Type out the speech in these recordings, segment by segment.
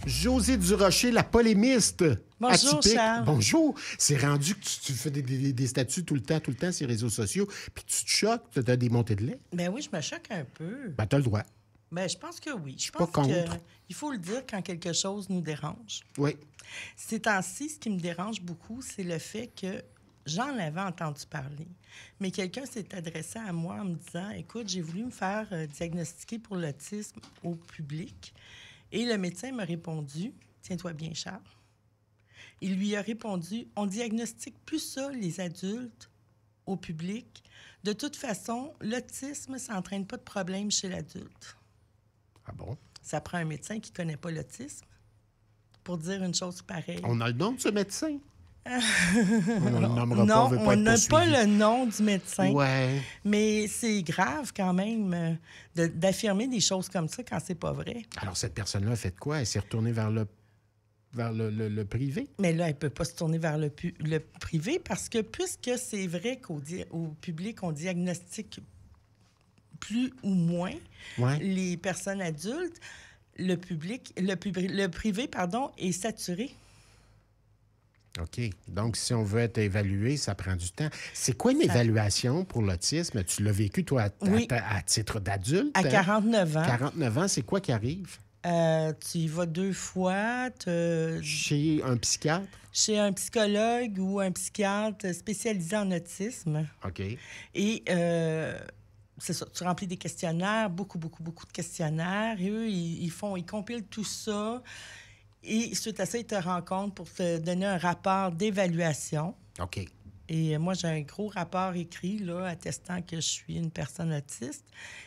Josée Durocher, la polémiste. Bonjour, atypique. Charles. Bonjour. C'est rendu que tu fais des statuts tout le temps, sur les réseaux sociaux, puis tu te choques, tu as des montées de lait. Ben oui, je me choque un peu. Ben, tu as le droit. Ben, je pense que oui. Je pas pense contre. il faut le dire quand quelque chose nous dérange. Oui. Ces temps-ci, ce qui me dérange beaucoup, c'est le fait que j'en avais entendu parler. Mais quelqu'un s'est adressé à moi en me disant, écoute, j'ai voulu me faire diagnostiquer pour l'autisme au public. Et le médecin m'a répondu, tiens-toi bien, Charles. Il lui a répondu, on diagnostique plus ça, les adultes, au public. De toute façon, l'autisme, ça n'entraîne pas de problème chez l'adulte. Ah bon? Ça prend un médecin qui ne connaît pas l'autisme pour dire une chose pareille. On a le nom de ce médecin? On ne le nommera pas, Non, on veut pas on être n'a pas poursuivi. le nom du médecin. Ouais. Mais c'est grave quand même d'affirmer des choses comme ça quand c'est pas vrai. Alors, cette personne-là a fait quoi? Elle s'est retournée vers le privé? Mais là, elle ne peut pas se tourner vers le privé parce que puisque c'est vrai au public, on diagnostique plus ou moins Ouais. les personnes adultes, le privé, est saturé. OK. Donc, si on veut être évalué, ça prend du temps. C'est quoi une évaluation pour l'autisme? Tu l'as vécu, toi, Oui. à titre d'adulte? À 49 ans, 49 ans, c'est quoi qui arrive? tu y vas 2 fois Chez un psychiatre? chez un psychologue ou un psychiatre spécialisé en autisme. OK. Et c'est ça, tu remplis des questionnaires, beaucoup de questionnaires. Et eux, ils compilent tout ça. Et suite à ça, ils te rencontrent pour te donner un rapport d'évaluation. OK. Et moi, j'ai un gros rapport écrit, là, attestant que je suis une personne autiste.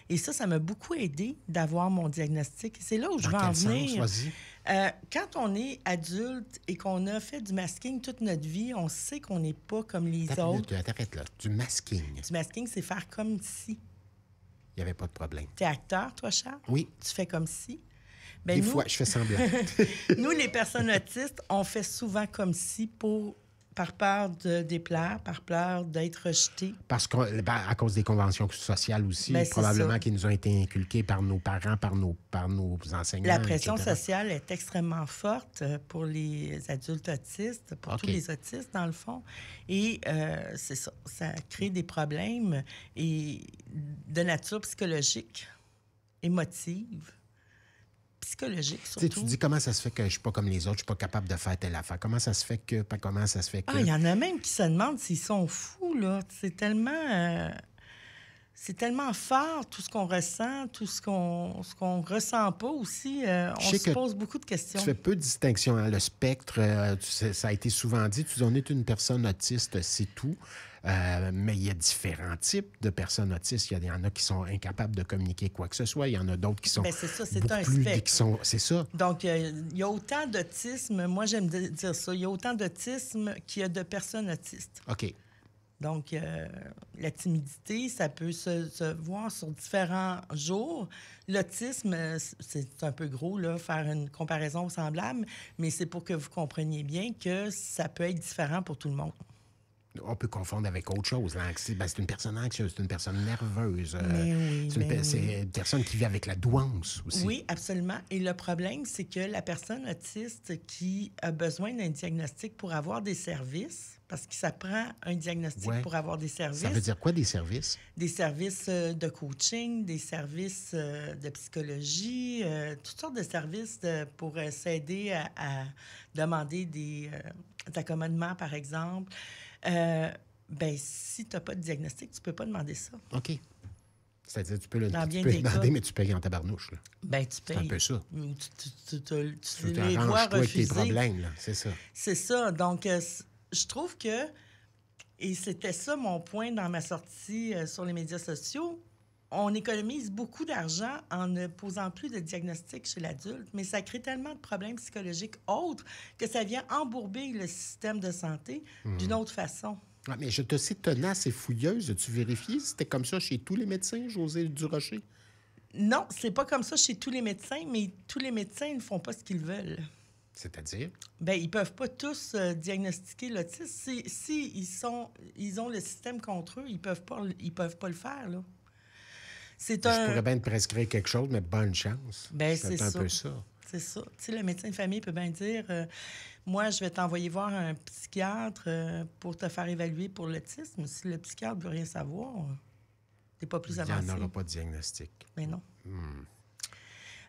Et ça m'a beaucoup aidé d'avoir mon diagnostic. Et c'est là où je veux en venir. Vas-y. Quand on est adulte et qu'on a fait du masking toute notre vie, on sait qu'on n'est pas comme les autres. T'arrêtes là. Du masking. Du masking, c'est faire comme si. Il n'y avait pas de problème. T'es acteur, toi, Charles? Oui. Tu fais comme si? Des fois, je fais semblant. Nous, les personnes autistes, on fait souvent comme si par peur de déplaire, par peur d'être rejeté. Parce qu'à cause des conventions sociales aussi, Ben, c'est probablement ça. qui nous ont été inculquées par nos parents, par nos enseignants. La pression etc. sociale est extrêmement forte pour les adultes autistes, pour OK. tous les autistes, dans le fond. Et c'est ça, ça crée des problèmes et de nature psychologique, émotive, psychologique Tu sais, surtout. tu dis comment ça se fait que je suis pas comme les autres, je suis pas capable de faire telle affaire. Comment ça se fait que... Ah, il y en a même qui se demandent s'ils sont fous, là. C'est tellement fort, tout ce qu'on ressent, tout ce qu'on ressent pas aussi. On sais se que pose beaucoup de questions. Tu fais peu de distinction. Hein? Le spectre, ça a été souvent dit, tu dis, on est une personne autiste, c'est tout. Mais il y a différents types de personnes autistes. Il y en a qui sont incapables de communiquer quoi que ce soit. Il y en a d'autres qui sont Bien, c'est ça, c'est beaucoup un plus... spectre. C'est ça. Donc, il y a autant d'autisme, moi j'aime dire ça, il y a autant d'autisme qu'il y a de personnes autistes. OK. Donc, la timidité, ça peut se voir sur différents jours. L'autisme, c'est un peu gros, là, faire une comparaison semblable, mais c'est pour que vous compreniez bien que ça peut être différent pour tout le monde. On peut confondre avec autre chose. C'est une personne anxieuse, c'est une personne nerveuse. Mais oui, c'est une personne qui vit avec la douance aussi. Oui, absolument. Et le problème, c'est que la personne autiste qui a besoin d'un diagnostic pour avoir des services, parce que ça prend un diagnostic Ouais. pour avoir des services. Ça veut dire quoi, des services? Des services de coaching, des services de psychologie, toutes sortes de services pour s'aider à demander des accommodements, par exemple. Ben, si tu n'as pas de diagnostic, tu ne peux pas demander ça. OK. C'est-à-dire, tu peux le Dans tu bien peux des demander, cas. mais tu payes en tabarnouche. Là. Ben, tu C'est payes. un peu ça. Ou tu Tu les vois t'arranges, toi, avec tes refuser. problèmes. Là. C'est ça. C'est ça. Donc, je trouve que, et c'était ça mon point dans ma sortie sur les médias sociaux, on économise beaucoup d'argent en ne posant plus de diagnostic chez l'adulte, mais ça crée tellement de problèmes psychologiques autres que ça vient embourber le système de santé d'une autre façon. Ah, mais je te sais tenace et fouilleuse. As-tu vérifié si c'était comme ça chez tous les médecins, Josée Durocher? Non, c'est pas comme ça chez tous les médecins, mais tous les médecins ne font pas ce qu'ils veulent. C'est-à-dire? Bien, ils peuvent pas tous diagnostiquer l'autisme. Ils ont le système contre eux, ils peuvent pas le faire, là. Je pourrais bien te prescrire quelque chose, mais bonne chance. Ben, c'est c'est un ça. peu ça. c'est ça. Tu sais, le médecin de famille peut bien dire moi, je vais t'envoyer voir un psychiatre pour te faire évaluer pour l'autisme. Si le psychiatre ne veut rien savoir, t'es pas plus avancé. Il n'y en aura pas de diagnostic. Mais non.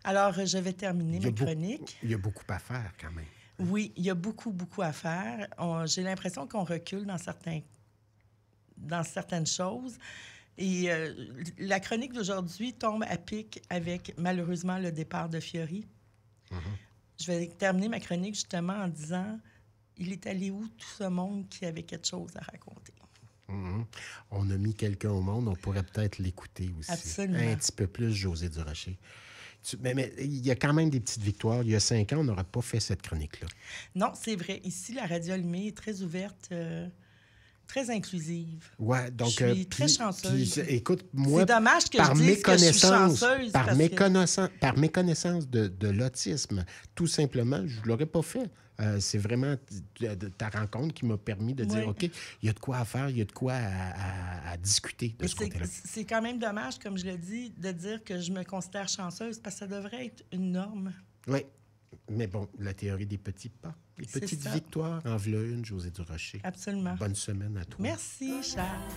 Alors, je vais terminer ma chronique. Il y a beaucoup à faire quand même. Oui, il y a beaucoup, beaucoup à faire. J'ai l'impression qu'on recule dans certaines choses. Et la chronique d'aujourd'hui tombe à pic avec, malheureusement, le départ de Fiori. Je vais terminer ma chronique justement en disant il est allé où tout ce monde qui avait quelque chose à raconter? On a mis quelqu'un au monde, on pourrait peut-être l'écouter aussi. Absolument. Un petit peu plus, Josée Durocher. Mais il y a quand même des petites victoires. Il y a 5 ans, on n'aurait pas fait cette chronique-là. Non, c'est vrai. Ici, la Radio Allumée est très ouverte, très inclusive. Oui, donc... Je suis très chanceuse. Puis, écoute, moi, c'est dommage que je dise que je suis chanceuse. Par méconnaissance de l'autisme, tout simplement, je ne l'aurais pas fait. C'est vraiment ta rencontre qui m'a permis de dire, OK, il y a de quoi à faire, il y a de quoi à discuter de ce côté-là. C'est quand même dommage, comme je le dis, de dire que je me considère chanceuse parce que ça devrait être une norme. Oui, mais bon, la théorie des petits pas, des petites victoires, en voilà une, Josée Durocher. Absolument. Bonne semaine à toi. Merci, Charles.